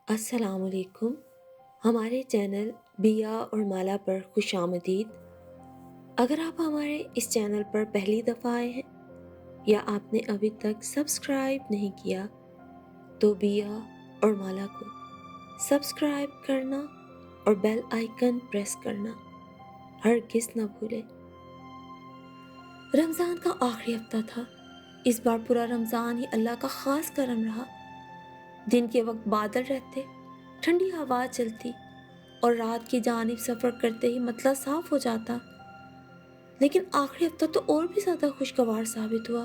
السلام علیکم۔ ہمارے چینل بیا اور مالا پر خوش آمدید۔ اگر آپ ہمارے اس چینل پر پہلی دفعہ آئے ہیں یا آپ نے ابھی تک سبسکرائب نہیں کیا تو بیا اور مالا کو سبسکرائب کرنا اور بیل آئیکن پریس کرنا ہرگز نہ بھولیں۔ رمضان کا آخری ہفتہ تھا۔ اس بار پورا رمضان ہی اللہ کا خاص کرم رہا۔ دن کے وقت بادل رہتے، ٹھنڈی ہوا چلتی اور رات کی جانب سفر کرتے ہی مطلع صاف ہو جاتا۔ لیکن آخری ہفتہ تو اور بھی زیادہ خوشگوار ثابت ہوا۔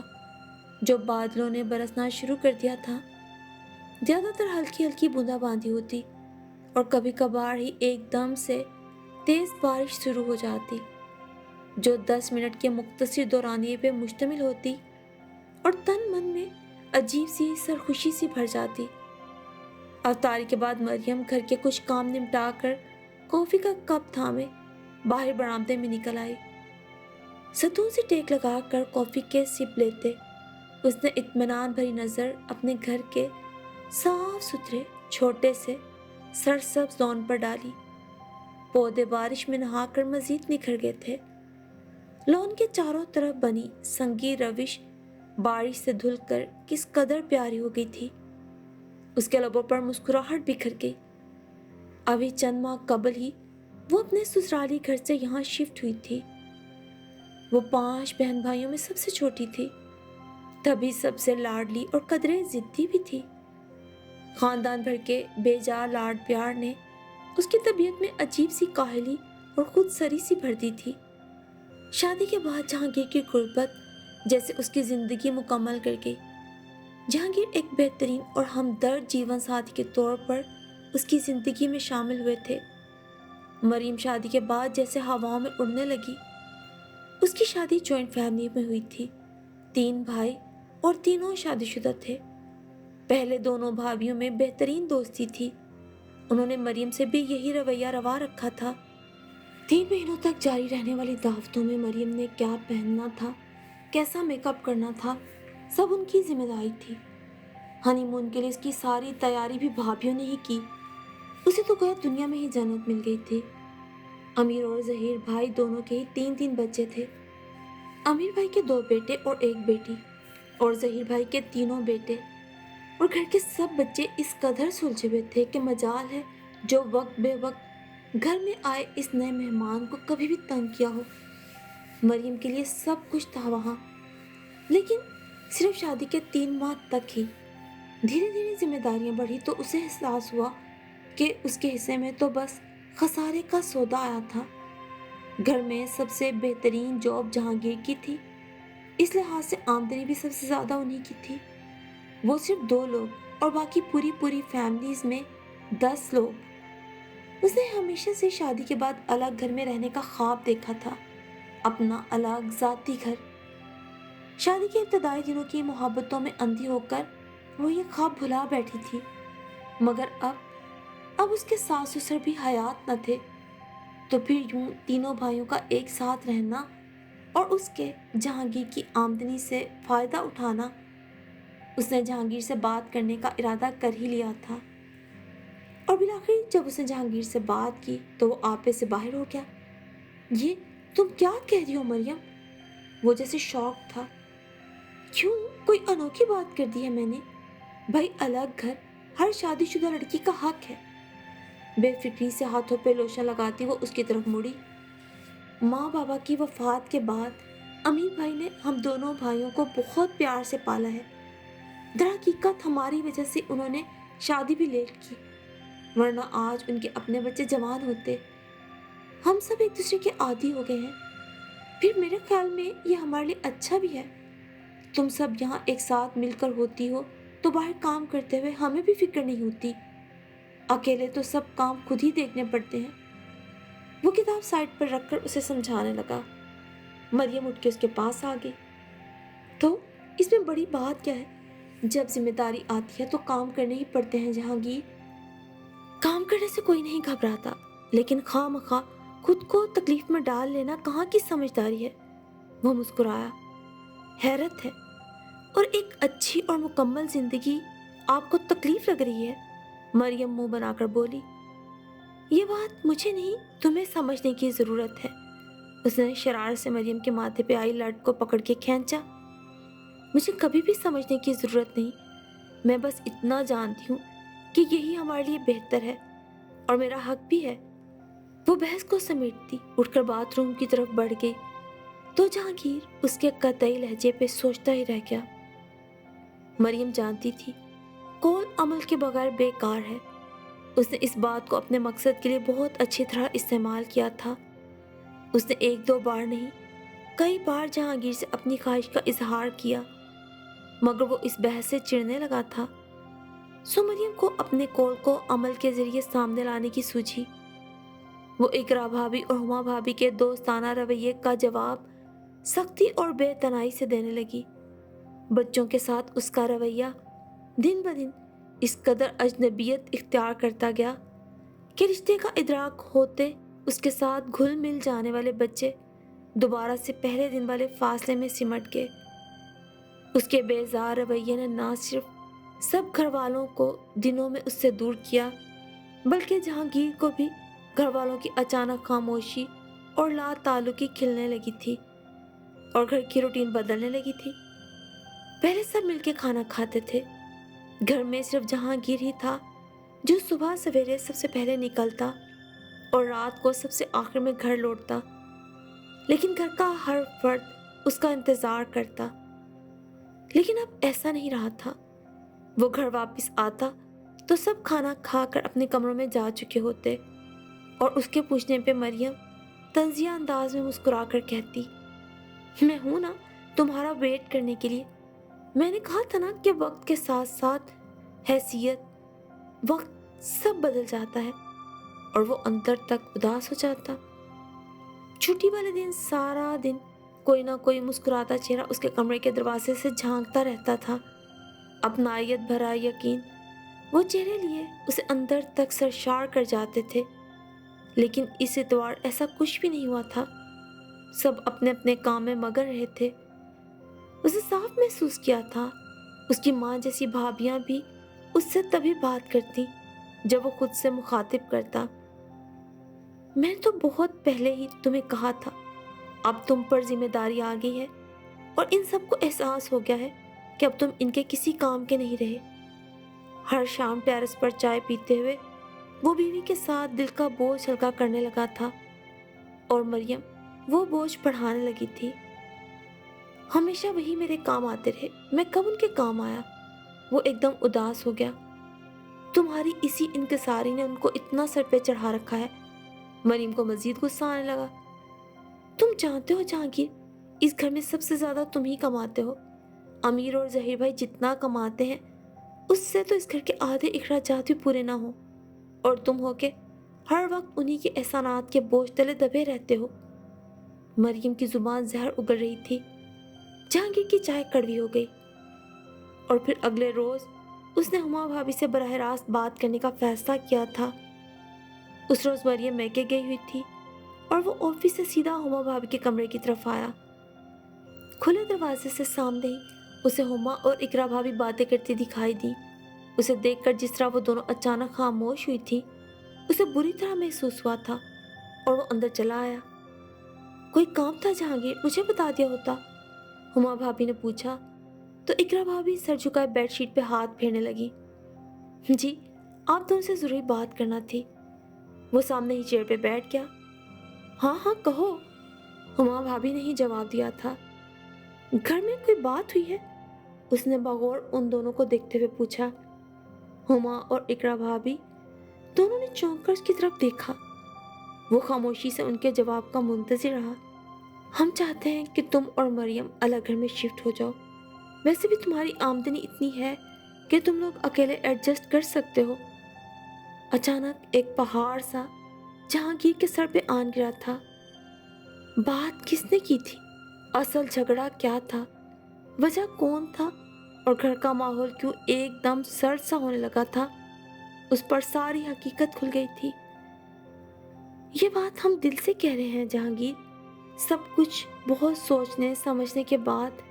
جو بادلوں نے برسنا شروع کر دیا تھا، زیادہ تر ہلکی ہلکی بوندا باندی ہوتی اور کبھی کبھار ہی ایک دم سے تیز بارش شروع ہو جاتی جو 10 منٹ کے مختصر دورانیے پہ مشتمل ہوتی اور تن من میں عجیب سی سرخوشی سی بھر جاتی۔ افطاری کے بعد مریم گھر کے کچھ کام نمٹا کر کافی کا کپ تھامے باہر برآمدے میں نکل آئی۔ ستون سے ٹیک لگا کر کافی کے سپ لیتے اس نے اطمینان بھری نظر اپنے گھر کے صاف ستھرے چھوٹے سے سرسبز لان پر ڈالی۔ پودے بارش میں نہا کر مزید نکھر گئے تھے۔ لان کے چاروں طرف بنی سنگی روش بارش سے دھل کر کس قدر پیاری ہو گئی تھی۔ اس کے لبوں پر مسکراہٹ بکھر گئی۔ ابھی چند ماہ قبل ہی وہ اپنے سسرالی گھر سے یہاں شفٹ ہوئی تھی۔ وہ 5 بہن بھائیوں میں سب سے چھوٹی تھی، تبھی سب سے لاڈلی اور قدرے ضدی بھی تھی۔ خاندان بھر کے بے جا لاڈ پیار نے اس کی طبیعت میں عجیب سی کاہلی اور خود سری سی بھر دی تھی۔ شادی کے بعد جہانگیر کی غربت جیسے اس کی زندگی مکمل کر گئی۔ جہانگیر ایک بہترین اور ہمدرد جیون ساتھی کے طور پر اس کی زندگی میں شامل ہوئے تھے۔ مریم شادی کے بعد جیسے ہواؤں میں اڑنے لگی۔ اس کی شادی جوائنٹ فیملی میں ہوئی تھی۔ 3 بھائی اور تینوں شادی شدہ تھے۔ پہلے دونوں بھابھیوں میں بہترین دوستی تھی۔ انہوں نے مریم سے بھی یہی رویہ روا رکھا تھا۔ 3 مہینوں تک جاری رہنے والی دعوتوں میں مریم نے کیا پہننا تھا، کیسا میک اپ کرنا تھا، سب ان کی ذمہ داری تھی۔ ہنی مون کے لیے اس کی ساری تیاری بھی بھابھیوں نے ہی کی۔ اسے تو گویا دنیا میں ہی جنت مل گئی تھی۔ امیر اور ظہیر بھائی دونوں کے ہی 3 بچے تھے۔ امیر بھائی کے 2 بیٹے اور 1 بیٹی اور ظہیر بھائی کے 3 بیٹے، اور گھر کے سب بچے اس قدر سلجھے ہوئے تھے کہ مجال ہے جو وقت بے وقت گھر میں آئے اس نئے مہمان کو کبھی بھی تنگ کیا ہو۔ مریم کے لیے سب کچھ تھا وہاں، لیکن صرف شادی کے 3 ماہ تک ہی۔ دھیرے دھیرے ذمہ داریاں بڑھی تو اسے احساس ہوا کہ اس کے حصے میں تو بس خسارے کا سودا آیا تھا۔ گھر میں سب سے بہترین جاب جہانگیر کی تھی، اس لحاظ سے آمدنی بھی سب سے زیادہ انہی کی تھی۔ وہ صرف 2 لوگ اور باقی پوری فیملیز میں 10 لوگ۔ اس نے ہمیشہ سے شادی کے بعد الگ گھر میں رہنے کا خواب دیکھا تھا، اپنا الگ ذاتی گھر۔ شادی کے ابتدائی دنوں کی محبتوں میں اندھی ہو کر وہ یہ خواب بھلا بیٹھی تھی، مگر اب اس کے ساس سسر بھی حیات نہ تھے، تو پھر یوں تینوں بھائیوں کا ایک ساتھ رہنا اور اس کے جہانگیر کی آمدنی سے فائدہ اٹھانا۔ اس نے جہانگیر سے بات کرنے کا ارادہ کر ہی لیا تھا، اور بالآخر جب اس نے جہانگیر سے بات کی تو وہ آپے سے باہر ہو گیا۔ یہ تم کیا کہہ رہی ہو مریم؟ وہ جیسے شاک تھا۔ کیوں، کوئی انوکھی بات کر دی ہے میں نے؟ بھائی الگ گھر ہر شادی شدہ لڑکی کا حق ہے۔ بے فکری سے ہاتھوں پہ لوشن لگاتی وہ اس کی طرف مڑی۔ ماں بابا کی وفات کے بعد امیر بھائی نے ہم دونوں بھائیوں کو بہت پیار سے پالا ہے۔ در حقیقت ہماری وجہ سے انہوں نے شادی بھی لیٹ کی، ورنہ آج ان کے اپنے بچے جوان ہوتے۔ ہم سب ایک دوسرے کے عادی ہو گئے ہیں۔ پھر میرے خیال میں یہ ہمارے لیے اچھا بھی ہے۔ تم سب یہاں ایک ساتھ مل کر ہوتی ہو تو باہر کام کرتے ہوئے ہمیں بھی فکر نہیں ہوتی۔ اکیلے تو سب کام خود ہی دیکھنے پڑتے ہیں۔ وہ کتاب سائڈ پر رکھ کر اسے سمجھانے لگا۔ مریم اٹھ کے اس کے پاس آ گئی۔ تو اس میں بڑی بات کیا ہے؟ جب ذمہ داری آتی ہے تو کام کرنے ہی پڑتے ہیں جہانگیر۔ کام کرنے سے کوئی نہیں گھبراتا، لیکن خواہ مخواہ خود کو تکلیف میں ڈال لینا کہاں کی سمجھداری ہے؟ وہ مسکرایا۔ حیرت ہے، اور ایک اچھی اور مکمل زندگی آپ کو تکلیف لگ رہی ہے؟ मरियम मुंह बनाकर बोली, ये बात मुझे नहीं, तुम्हें समझने की जरूरत है। उसने शरारत से मरियम के माथे पे आई लट को पकड़ के खींचा। मुझे कभी भी समझने की जरूरत नहीं, मैं बस इतना जानती हूँ कि यही हमारे लिए बेहतर है और मेरा हक भी है। वो बहस को समेटती उठकर बाथरूम की तरफ बढ़ गई तो जहांगीर उसके कतई लहजे पे सोचता ही रह गया। मरियम जानती थी कौल अमल के बगैर बेकार है। उसने इस बात को अपने मकसद के लिए बहुत अच्छी तरह इस्तेमाल किया था। उसने एक दो बार नहीं, कई बार जहांगीर से अपनी ख्वाहिश का इजहार किया, मगर वो इस बहस से चिढ़ने लगा था। सो मरियम को अपने कौल को अमल के जरिए सामने लाने की सूझी। वो इकरा भाभी और हुमा भाभी के दोस्ताना रवैये का जवाब सख्ती और बेतनाई से देने लगी। बच्चों के साथ उसका रवैया दिन ब दिन इस कदर अजनबियत इख्तियार करता गया कि रिश्ते का इदराक होते उसके साथ घुल मिल जाने वाले बच्चे दोबारा से पहले दिन वाले फासले में सिमट गए। उसके बेजार रवैये ने ना सिर्फ सब घर वालों को दिनों में उससे दूर किया, बल्कि जहांगीर को भी घर वालों की अचानक खामोशी और ला ताल्लुकी खिलने लगी थी और घर की रूटीन बदलने लगी थी। पहले सब मिलके खाना खाते थे। घर में सिर्फ जहांगीर ही था जो सुबह सवेरे सबसे पहले निकलता और रात को सबसे आखिर में घर लौटता, लेकिन घर का हर फर्द उसका इंतजार करता। लेकिन अब ऐसा नहीं रहा था। वो घर वापस आता तो सब खाना खाकर अपने कमरों में जा चुके होते और उसके पूछने पे मरियम तंजिया अंदाज में मुस्कुरा कर कहती, मैं हूं ना तुम्हारा वेट करने के लिए। मैंने कहा था ना कि वक्त के साथ साथ हैसियत, वक्त सब बदल जाता है। और वो अंतर तक उदास हो जाता। छुट्टी वाले दिन सारा दिन कोई ना कोई मुस्कुराता चेहरा उसके कमरे के दरवाजे से झांकता रहता था। अपनायत भरा यकीन वो चेहरे लिए उसे अंदर तक सरशार कर जाते थे। लेकिन इस इतवार ऐसा कुछ भी नहीं हुआ था। सब अपने अपने काम में मगन रहे थे। उसे साफ महसूस किया था उसकी माँ जैसी भाभियां भी उससे तभी बात करती जब वो खुद से मुखातिब करता। मैंने तो बहुत पहले ही तुम्हें कहा था, अब तुम पर जिम्मेदारी आ गई है और इन सबको एहसास हो गया है कि अब तुम इनके किसी काम के नहीं रहे। हर शाम टेरेस पर चाय पीते हुए वो बीवी के साथ दिल का बोझ हल्का करने लगा था और मरियम वो बोझ बढ़ाने लगी थी। हमेशा वही मेरे काम आते रहे, मैं कब उनके काम आया? वो एकदम उदास हो गया। तुम्हारी इसी इंकिसारी ने उनको इतना सर पे चढ़ा रखा है। मरियम को मजीद गुस्सा आने लगा। तुम जानते हो जहांगीर, इस घर में सबसे ज्यादा तुम ही कमाते हो। अमीर और जहीर भाई जितना कमाते हैं उससे तो इस घर के आधे अखराजात भी पूरे ना हो, और तुम हो के हर वक्त उन्हीं के एहसानात के बोझ तले दबे रहते हो। मरियम की जुबान जहर उगल रही थी। जहांगीर की चाय कड़वी हो गई और फिर अगले रोज उसने हुमा भाभी से बराह रास्त बात करने का फैसला किया था। उस रोज मरियम मैके गई हुई थी और वो ऑफिस से सीधा हुमा भाभी के कमरे की तरफ आया। खुले दरवाजे से सामने ही उसे हुमा और इकरा भाभी बातें करती दिखाई दी। उसे देखकर जिस तरह वो दोनों अचानक खामोश हुई थी, उसे बुरी तरह महसूस हुआ था और वो अंदर चला आया। कोई काम था जहांगीर, मुझे बता दिया होता, हुमा भाभी ने पूछा तो इकरा भाभी सर झुकाए बेडशीट पे हाथ फेरने लगी। जी, आप दोनों से जरूरी बात करना थी। वो सामने ही चेयर पे बैठ गया। हाँ हाँ कहो, हुमा भाभी ने ही जवाब दिया था। घर में कोई बात हुई है? उसने बगौर उन दोनों को देखते हुए पूछा। हुमा और इकरा भाभी दोनों ने चौंक कर उसकी तरफ देखा। वो खामोशी से उनके जवाब का मुंतजिर रहा। हम चाहते हैं कि तुम और मरियम अलग घर में शिफ्ट हो जाओ। वैसे भी तुम्हारी आमदनी इतनी है कि तुम लोग अकेले एडजस्ट कर सकते हो। अचानक एक पहाड़ सा जहांगीर के सर पे आन गिरा था। बात किसने की थी? असल झगड़ा क्या था? वजह कौन था? और घर का माहौल क्यों एकदम सर्द सा होने लगा था? उस पर सारी हकीकत खुल गई थी। ये बात हम दिल से कह रहे हैं जहांगीर, सब कुछ बहुत सोचने समझने के बाद।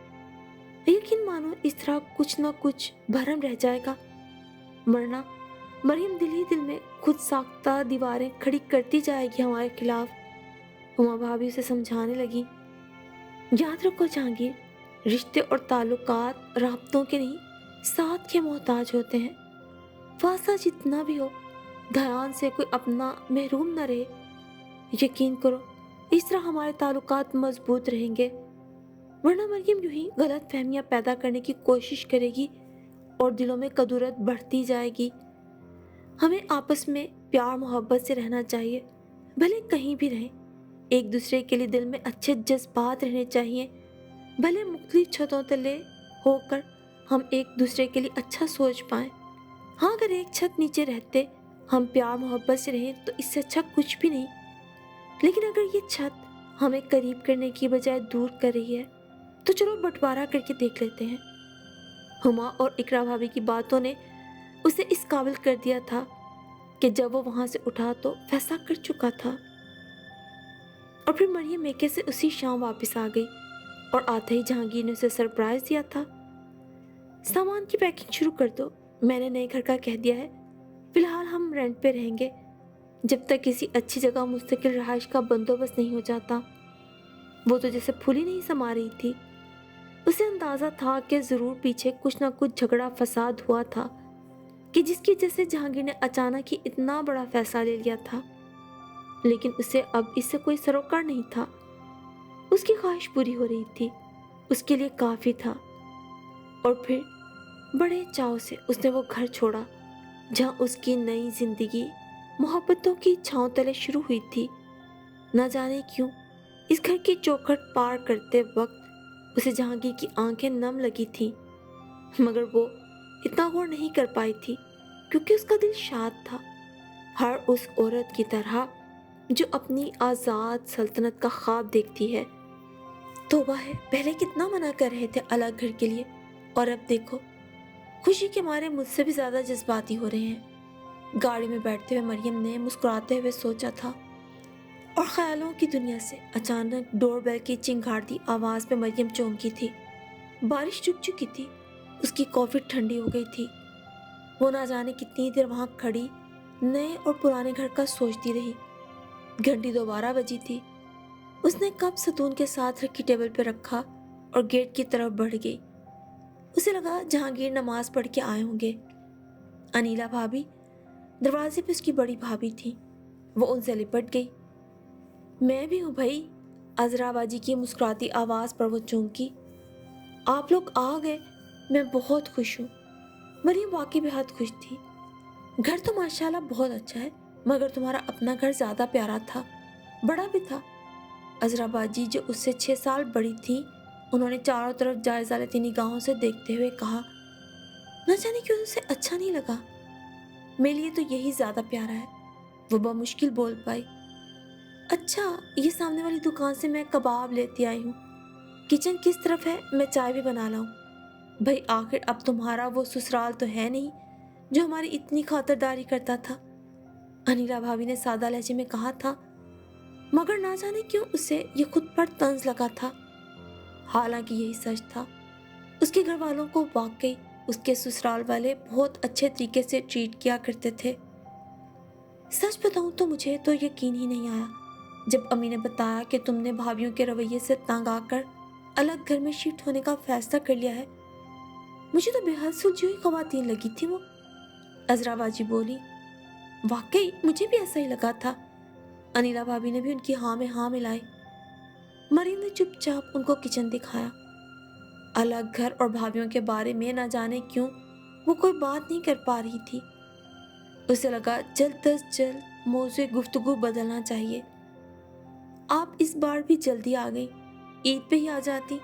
यकीन मानो इस तरह कुछ ना कुछ भरम रह जाएगा, वरना मरियम दिल ही दिल में खुद साख्ता दीवारें खड़ी करती जाएगी हमारे खिलाफ। हुमा भाभी उसे समझाने लगी, याद रखो जहांगीर, रिश्ते और ताल्लुकात राब्तों के नहीं साथ के मोहताज होते हैं। फासला जितना भी हो, ध्यान से कोई अपना महरूम न रहे। यकीन करो, इस तरह हमारे ताल्लुकात मजबूत रहेंगे, वरना मरियम यूं ही गलत फहमियाँ पैदा करने की कोशिश करेगी और दिलों में कदूरत बढ़ती जाएगी। हमें आपस में प्यार मोहब्बत से रहना चाहिए, भले कहीं भी रहें। एक दूसरे के लिए दिल में अच्छे जज्बात रहने चाहिए, भले मुख्तलिफ छतों तले होकर हम एक दूसरे के लिए अच्छा सोच पाएं। हाँ, अगर एक छत नीचे रहते हम प्यार मोहब्बत से रहें तो इससे अच्छा कुछ भी नहीं। लेकिन अगर ये छत हमें करीब करने की बजाय दूर कर रही है तो चलो बंटवारा करके देख लेते हैं। हुमा और इकरा भाभी की बातों ने उसे इस काबिल कर दिया था कि जब वो वहां से उठा तो फैसला कर चुका था। और फिर मरियम मेके से उसी शाम वापस आ गई और आते ही जहांगीर ने उसे सरप्राइज दिया था। सामान की पैकिंग शुरू कर दो, मैंने नए घर का कह दिया है। फिलहाल हम रेंट पे रहेंगे जब तक किसी अच्छी जगह मुस्तकिल रहाइश का बंदोबस्त नहीं हो जाता। वो तो जैसे फूली नहीं समा रही थी। उसे अंदाजा था कि जरूर पीछे कुछ ना कुछ झगड़ा फसाद हुआ था कि जिसकी वजह से जहांगीर ने अचानक ही इतना बड़ा फैसला ले लिया था। लेकिन उसे अब इससे कोई सरोकार नहीं था। उसकी ख्वाहिश पूरी हो रही थी, उसके लिए काफी था। और फिर बड़े चाव से उसने वो घर छोड़ा जहां उसकी नई जिंदगी मोहब्बतों की छांव तले शुरू हुई थी। न जाने क्यों इस घर की चौखट पार करते वक्त उसे जहांगीर की आंखें नम लगी थीं, मगर वो इतना गौर नहीं कर पाई थी क्योंकि उसका दिल शाद था, हर उस औरत की तरह जो अपनी आज़ाद सल्तनत का ख्वाब देखती है। तौबा है, पहले कितना मना कर रहे थे अलग घर के लिए, और अब देखो खुशी के मारे मुझसे भी ज़्यादा जज्बाती हो रहे हैं। गाड़ी में बैठते हुए मरियम ने मुस्कुराते हुए सोचा था, और ख्यालों की दुनिया से अचानक डोरबेल की चिंगारती आवाज़ पे मरियम चौंकी थी। बारिश रुक चुकी थी, उसकी कॉफ़ी ठंडी हो गई थी। वो ना जाने कितनी देर वहाँ खड़ी नए और पुराने घर का सोचती रही। घंटी दोबारा बजी थी। उसने कप सतून के साथ रखी टेबल पर रखा और गेट की तरफ बढ़ गई। उसे लगा जहांगीर नमाज पढ़ के आए होंगे। अनीला भाभी दरवाजे पे उसकी बड़ी भाभी थी। वो उनसे लिपट गई। मैं भी हूँ भाई, अजरा बाजी की मुस्कुराती आवाज़ पर वो चौंकी। आप लोग आ गए, मैं बहुत खुश हूँ। मरियम वाकई बेहद खुश थी। घर तो माशाल्लाह बहुत अच्छा है, मगर तुम्हारा अपना घर ज़्यादा प्यारा था, बड़ा भी था। अजरा बाजी जो उससे 6 साल बड़ी थी, उन्होंने चारों तरफ जायज़ा लेती निगाहों से देखते हुए कहा, न जाने क्यों उसे अच्छा नहीं लगा। मेरे लिए तो यही ज़्यादा प्यारा है, वो बमुश्किल बोल पाई। अच्छा, ये सामने वाली दुकान से मैं कबाब लेती आई हूँ। किचन किस तरफ है, मैं चाय भी बना लाऊं। भाई आखिर अब तुम्हारा वो ससुराल तो है नहीं जो हमारी इतनी खातिरदारी करता था, अनिला भाभी ने सादा लहजे में कहा था। मगर ना जाने क्यों उसे ये खुद पर तंज लगा था। हालांकि यही सच था, उसके घर वालों को वाकई उसके ससुराल वाले बहुत अच्छे तरीके से ट्रीट किया करते थे। सच बताऊं तो मुझे तो यकीन ही नहीं आया जब अम्मी ने बताया कि तुमने भाभीयों के रवैये से तंग आकर अलग घर में शिफ्ट होने का फैसला कर लिया है। मुझे तो बेहद सुलझी हुई खवातीन लगी थी वो, अजरा बाजी बोली। वाकई मुझे भी ऐसा ही लगा था। अनिला भाभी ने भी उनकी हाँ में हाँ मिलाई। मरीम ने चुपचाप उनको किचन दिखाया। अलग घर और भाभीयों के बारे में ना जाने क्यों वो कोई बात नहीं कर पा रही थी। उसे लगा जल्द अज जल्द मौज़ूए गुफ्तगू बदलना चाहिए। आप इस बार भी जल्दी आ गई, ईद पे ही आ जाती।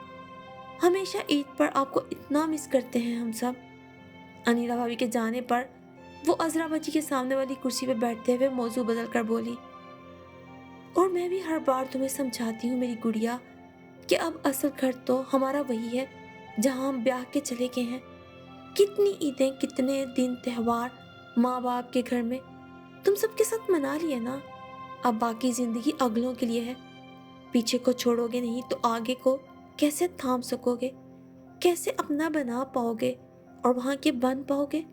हमेशा ईद पर आपको इतना मिस करते हैं हम सब। अनिला भाभी के जाने पर वो अजरा बच्ची के सामने वाली कुर्सी पर बैठते हुए मौजू बदल कर बोली, और मैं भी हर बार तुम्हें समझाती हूँ मेरी गुड़िया कि अब असल घर तो हमारा वही है जहाँ हम ब्याह के चले गए हैं। कितनी ईदें, कितने दिन त्यौहार माँ बाप के घर में तुम सबके साथ मना लिए ना। अब बाकी जिंदगी अगलों के लिए है। पीछे को छोड़ोगे नहीं तो आगे को कैसे थाम सकोगे, कैसे अपना बना पाओगे और वहां के बन पाओगे।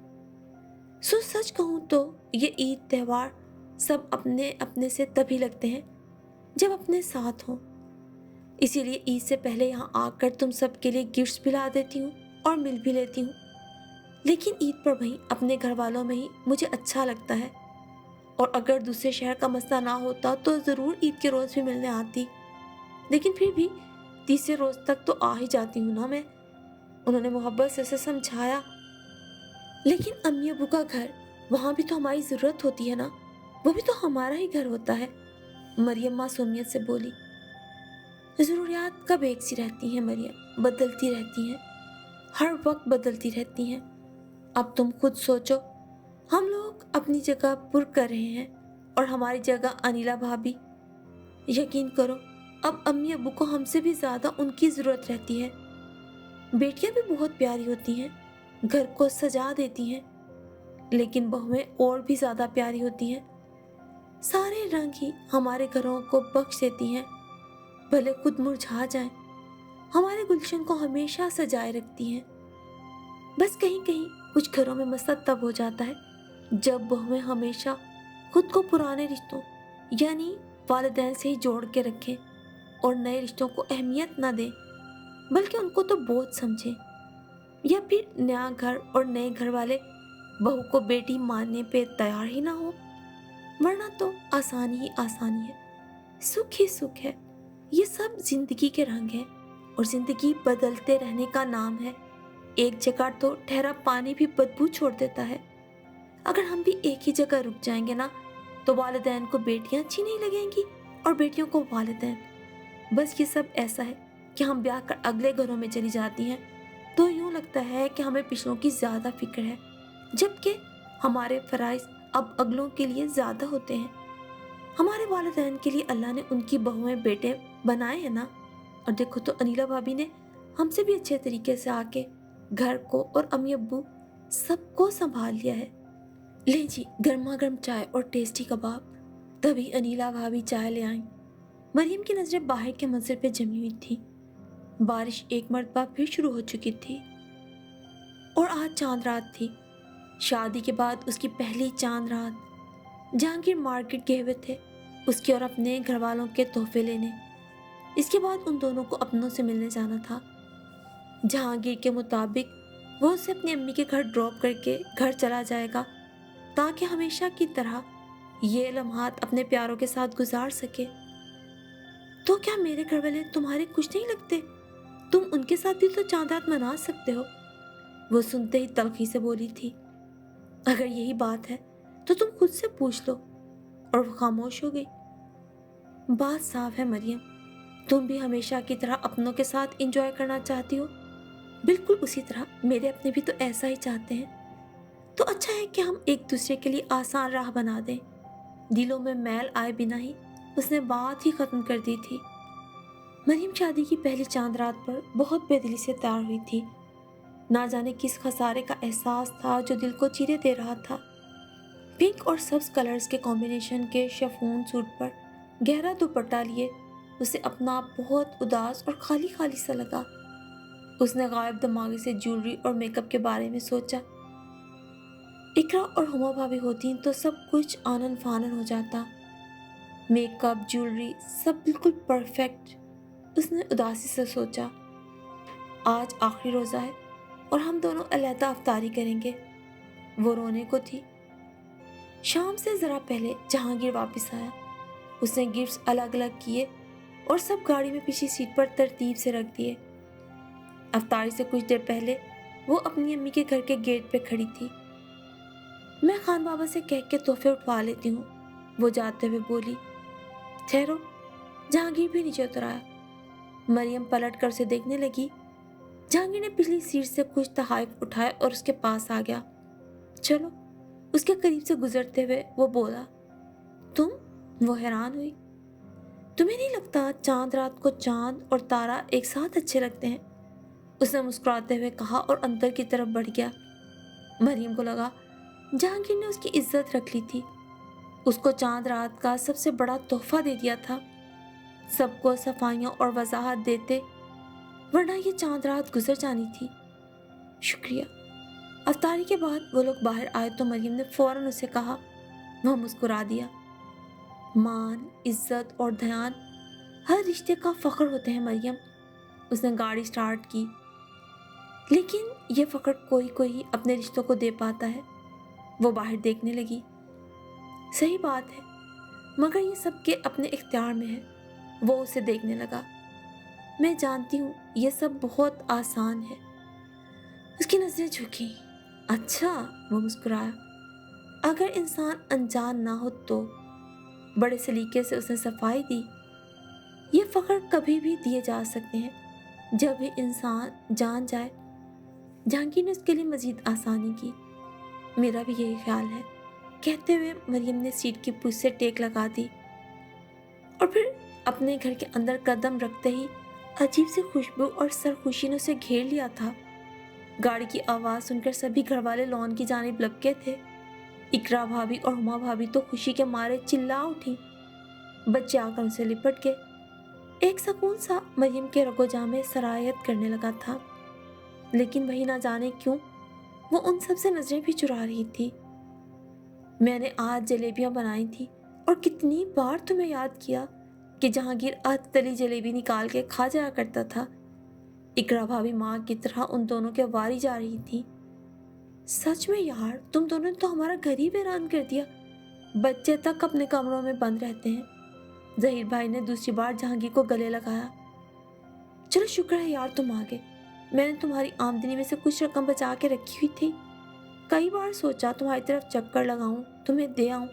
सच कहूँ तो ये ईद त्यौहार सब अपने अपने से तभी लगते हैं जब अपने साथ हों। इसीलिए ईद से पहले यहाँ आकर तुम सबके लिए गिफ्ट्स भी ला देती हूँ और मिल भी लेती हूँ। लेकिन ईद पर वहीं अपने घर वालों में ही मुझे अच्छा लगता है, और अगर दूसरे शहर का मसला ना होता तो ज़रूर ईद के रोज़ भी मिलने आती, लेकिन फिर भी तीसरे रोज़ तक तो आ ही जाती हूँ ना मैं। उन्होंने मोहब्बत से उसे समझाया। लेकिन अम्मी अबू का घर, वहाँ भी तो हमारी ज़रूरत होती है ना, वो भी तो हमारा ही घर होता है। मरियम मासूमियत से बोली। ज़रूरियात कब एक सी रहती हैं मरियम, बदलती रहती हैं, हर वक्त बदलती रहती हैं। अब तुम खुद सोचो, हम लोग अपनी जगह पुर कर रहे हैं और हमारी जगह अनिला भाभी। यकीन करो, अब अम्मी अबू को हमसे भी ज़्यादा उनकी ज़रूरत रहती है। बेटियां भी बहुत प्यारी होती हैं, घर को सजा देती हैं, लेकिन बहुएं और भी ज़्यादा प्यारी होती हैं। सारे रंग ही हमारे घरों को बख्श देती हैं, भले खुद मुरझा जाएं, हमारे गुलशन को हमेशा सजाए रखती हैं। बस कहीं कहीं कुछ घरों में मसला तब हो जाता है जब बहुएं हमेशा खुद को पुराने रिश्तों यानी वालिदैन से ही जोड़ के रखें और नए रिश्तों को अहमियत ना दें, बल्कि उनको तो बोझ समझें, या फिर नया घर और नए घर वाले बहू को बेटी मानने पे तैयार ही ना हो। वरना तो आसानी ही आसानी है, सुख ही सुख है। ये सब जिंदगी के रंग हैं और जिंदगी बदलते रहने का नाम है। एक जगह तो ठहरा पानी भी बदबू छोड़ देता है। अगर हम भी एक ही जगह रुक जाएंगे ना, तो वालिदैन को बेटियां अच्छी नहीं लगेंगी और बेटियों को वालिदैन। बस ये सब ऐसा है कि हम ब्याह कर अगले घरों में चली जाती हैं तो यूं लगता है कि हमें पिछलों की ज़्यादा फिक्र है, जबकि हमारे फ़राइज़ अब अगलों के लिए ज़्यादा होते हैं। हमारे वालिदैन के लिए अल्लाह ने उनकी बहुएं बेटे बनाए हैं ना। और देखो तो अनिला भाभी ने हमसे भी अच्छे तरीके से आके घर को और अम्मी अब्बू सबको संभाल लिया है। ले जी, गर्मा गर्म चाय और टेस्टी कबाब। तभी अनिला भाभी चाय ले आईं। मरियम की नज़रें बाहर के मंजर पे जमी हुई थी। बारिश एक मरतबा फिर शुरू हो चुकी थी और आज चांद रात थी। शादी के बाद उसकी पहली चांद रात। जहांगीर मार्केट गए हुए थे उसके और अपने घर वालों के तोहफे लेने। इसके बाद उन दोनों को अपनों से मिलने जाना था। जहांगीर के मुताबिक वो उसे अपनी अम्मी के घर ड्रॉप करके घर चला जाएगा, ताकि हमेशा की तरह ये लम्हात अपने प्यारों के साथ गुजार सके। तो क्या मेरे घर वाले तुम्हारे कुछ नहीं लगते? तुम उनके साथ भी तो चांद रात मना सकते हो। वो सुनते ही तलखी से बोली थी। अगर यही बात है तो तुम खुद से पूछ लो। और वो खामोश हो गई। बात साफ है मरियम, तुम भी हमेशा की तरह अपनों के साथ एंजॉय करना चाहती हो, बिल्कुल उसी तरह मेरे अपने भी तो ऐसा ही चाहते हैं। तो अच्छा है कि हम एक दूसरे के लिए आसान राह बना दें। दिलों में मैल आए बिना ही उसने बात ही खत्म कर दी थी। मरियम शादी की पहली चांद रात पर बहुत बेदिली से तैयार हुई थी। ना जाने किस खसारे का एहसास था जो दिल को चीरे दे रहा था। पिंक और सब्ज कलर्स के कॉम्बिनेशन के शिफॉन सूट पर गहरा दुपट्टा लिए उसे अपना आप बहुत उदास और खाली खाली सा लगा। उसने गायब दिमागी से ज्वेलरी और मेकअप के बारे में सोचा। इकरा और हुमा भाभी होती तो सब कुछ आनन फानन हो जाता। मेकअप, ज्वेलरी सब बिल्कुल परफेक्ट। उसने उदासी से सोचा, आज आखिरी रोज़ा है और हम दोनों अलहदा अफ्तारी करेंगे। वो रोने को थी। शाम से ज़रा पहले जहांगीर वापस आया। उसने गिफ्ट्स अलग अलग किए और सब गाड़ी में पिछली सीट पर तरतीब से रख दिए। अफ्तारी से कुछ देर पहले वो अपनी अम्मी के घर के गेट पे खड़ी थी। मैं खान बाबा से कह के तोहफे उठवा लेती हूँ, वो जाते हुए बोली। ठहरो, जहांगीर भी नीचे उतर आया। मरियम पलट कर उसे देखने लगी। जहांगीर ने पिछली सीट से कुछ तहाइफ उठाए और उसके पास आ गया। चलो, उसके करीब से गुजरते हुए वो बोला। तुम? वो हैरान हुई। तुम्हें नहीं लगता चांद रात को चांद और तारा एक साथ अच्छे लगते हैं? उसने मुस्कुराते हुए कहा और अंदर की तरफ बढ़ गया। मरियम को लगा जहांगीर ने उसकी इज्जत रख ली थी। उसको चांद रात का सबसे बड़ा तोहफा दे दिया था। सबको सफाइयाँ और वजाहत देते, वरना ये चांद रात गुजर जानी थी। शुक्रिया, अफ्तारी के बाद वो लोग बाहर आए तो मरियम ने फौरन उसे कहा। वह मुस्कुरा दिया। मान, इज्जत और ध्यान हर रिश्ते का फख्र होते हैं मरियम। उसने गाड़ी स्टार्ट की। लेकिन ये फख्र कोई कोई अपने रिश्तों को दे पाता है। वो बाहर देखने लगी। सही बात है, मगर ये सबके अपने इख्तियार में है। वो उसे देखने लगा। मैं जानती हूँ ये सब बहुत आसान है। उसकी नजरें झुकी। अच्छा, वो मुस्कुराया। अगर इंसान अनजान ना हो तो। बड़े सलीके से उसने सफाई दी। ये फख्र कभी भी दिए जा सकते हैं जब भी इंसान जान जाए। जहांगीर ने उसके लिए मजीद आसानी की। मेरा भी यही ख्याल है, कहते हुए मरियम ने सीट की पूंछ से टेक लगा दी और फिर अपने घर के अंदर कदम रखते ही अजीब सी खुशबू और सरखुशी ने उसे घेर लिया था। गाड़ी की आवाज़ सुनकर सभी घरवाले लॉन की जानिब लपके थे। इकरा भाभी और हुमा भाभी तो खुशी के मारे चिल्ला उठी। बच्चे आकर उनसे लिपट गए। एक सुकून सा मरियम के रगोजा में सरायत करने लगा था। लेकिन वही ना जाने क्यों वो उन सब से नजरें भी चुरा रही थी। मैंने आज जलेबियां बनाई थी और कितनी बार तुम्हें याद किया कि जहांगीर अध तली जलेबी निकाल के खा जाया करता था। इकरा भाभी माँ की तरह उन दोनों के वारी जा रही थी। सच में यार, तुम दोनों ने तो हमारा घर ही वीरान कर दिया। बच्चे तक अपने कमरों में बंद रहते हैं। जहीर भाई ने दूसरी बार जहांगीर को गले लगाया। चलो शुक्र है यार तुम आ गए। मैंने तुम्हारी आमदनी में से कुछ रकम बचा के रखी हुई थी। कई बार सोचा तुम्हारी तरफ चक्कर लगाऊं, तुम्हें दे आऊं,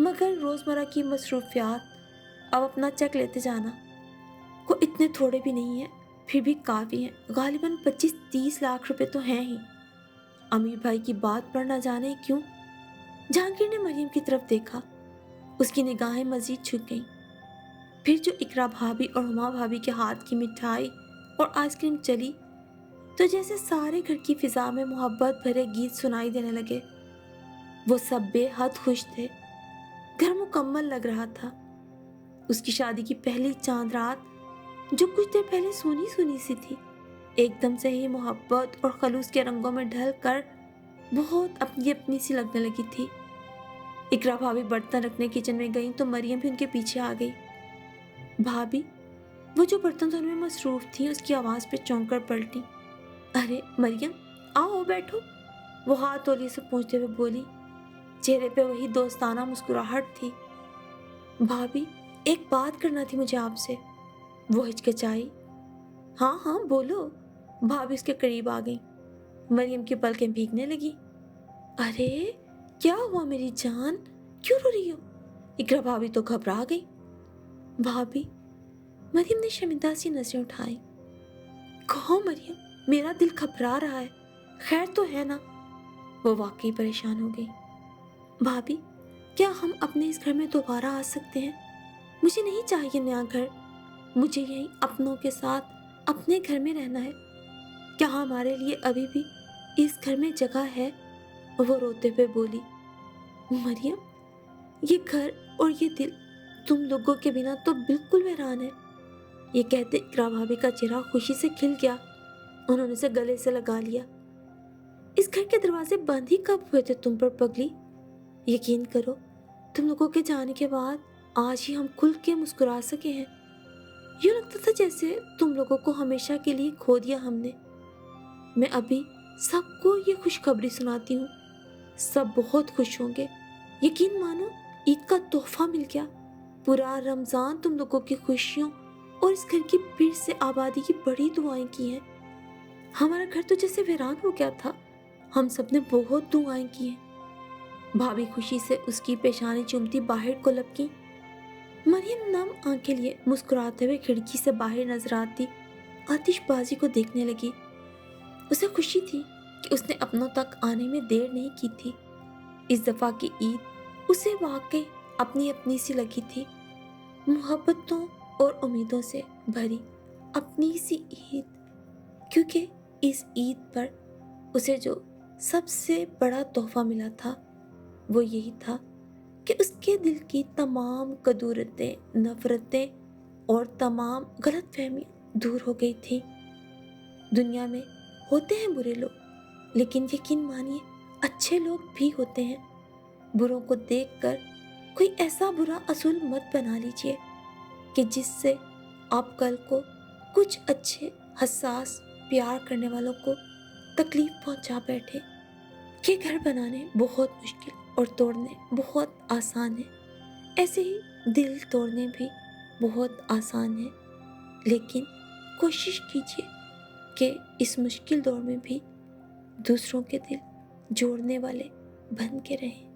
मगर रोजमर्रा की मसरूफियात। अब अपना चेक लेते जाना। को इतने थोड़े भी नहीं है, फिर भी काफ़ी हैं। गालिबन 25-30 लाख रुपए तो हैं ही। अमीर भाई की बात पर न जाने क्यों जहांगीर ने मरियम की तरफ देखा। उसकी निगाहें मजीद झुक गईं। फिर जो इकरा भाभी और हुमा भाभी के हाथ की मिठाई और आइसक्रीम चली तो जैसे सारे घर की फिजा में मोहब्बत भरे गीत सुनाई देने लगे। वो सब बेहद खुश थे। घर मुकम्मल लग रहा था। उसकी शादी की पहली चांद रात जो कुछ देर पहले सोनी सोनी सी थी, एकदम से ही मोहब्बत और खलूस के रंगों में ढल कर बहुत अपनी अपनी सी लगने लगी थी। इकरा भाभी बर्तन रखने किचन में गई तो मरियम भी उनके पीछे आ गई। भाभी, वो जो बर्तन धोने में मसरूफ थी, उसकी आवाज़ पे चौंक कर पलटी। अरे मरियम, आओ बैठो, वो हाथ तौलिए से पूछते हुए बोली। चेहरे पे वही दोस्ताना मुस्कुराहट थी। भाभी, एक बात करना थी मुझे आपसे। वो हिचकिचाई। हाँ हाँ बोलो। भाभी उसके करीब आ गई। मरियम की पलकें भीगने लगी। अरे क्या हुआ मेरी जान, क्यों रो रही हो? इकरा भाभी तो घबरा गई। भाभी, मरियम ने शर्मिंदा सी नजरें उठाई। कहो मरियम, मेरा दिल घबरा रहा है, खैर तो है ना? वो वाकई परेशान हो गई। भाभी, क्या हम अपने इस घर में दोबारा आ सकते हैं? मुझे नहीं चाहिए नया घर। मुझे यहीं अपनों के साथ अपने घर में रहना है। क्या हमारे लिए अभी भी इस घर में जगह है? वो रोते हुए बोली। मरियम, ये घर और ये दिल तुम लोगों के बिना तो बिल्कुल वीरान है। ये कहते इकरा भाभी का चेहरा खुशी से खिल गया। उन्होंने उसे गले से लगा लिया। इस घर के दरवाजे बंद ही कब हुए थे तुम पर पगली? यकीन करो, तुम लोगों के जाने के बाद आज ही हम खुल के मुस्कुरा सके हैं। यूं लगता था जैसे तुम लोगों को हमेशा के लिए खो दिया हमने। मैं अभी सबको ये खुशखबरी सुनाती हूँ। सब बहुत खुश होंगे। यकीन मानो, ईद का तोहफा मिल गया। पूरा रमजान तुम लोगों की खुशियों और इस घर की फिर से आबादी की बड़ी दुआएं की हैं। हमारा घर तो जैसे वीरान हो गया था, हम सब ने बहुत दुआएं की हैं। भाभी खुशी से उसकी पेशानी चूमती बाहर को लपकी। मरियम नम आंखें लिए मुस्कुराते हुए खिड़की से बाहर नजर आती आतिशबाजी को देखने लगी। उसे खुशी थी कि उसने अपनों तक आने में देर नहीं की थी। इस दफा की ईद उसे वाकई अपनी अपनी सी लगी थी। मोहब्बतों और उम्मीदों से भरी अपनी सी ईद। क्योंकि इस ईद पर उसे जो सबसे बड़ा तोहफा मिला था वो यही था कि उसके दिल की तमाम कदूरतें, नफरतें और तमाम गलतफहमियां दूर हो गई थी। दुनिया में होते हैं बुरे लोग, लेकिन यकीन मानिए अच्छे लोग भी होते हैं। बुरों को देखकर कोई ऐसा बुरा असूल मत बना लीजिए कि जिससे आप कल को कुछ अच्छे, हसास, प्यार करने वालों को तकलीफ पहुंचा बैठे। ये घर बनाने बहुत मुश्किल और तोड़ने बहुत आसान है। ऐसे ही दिल तोड़ने भी बहुत आसान है। लेकिन कोशिश कीजिए कि इस मुश्किल दौर में भी दूसरों के दिल जोड़ने वाले बन के रहें।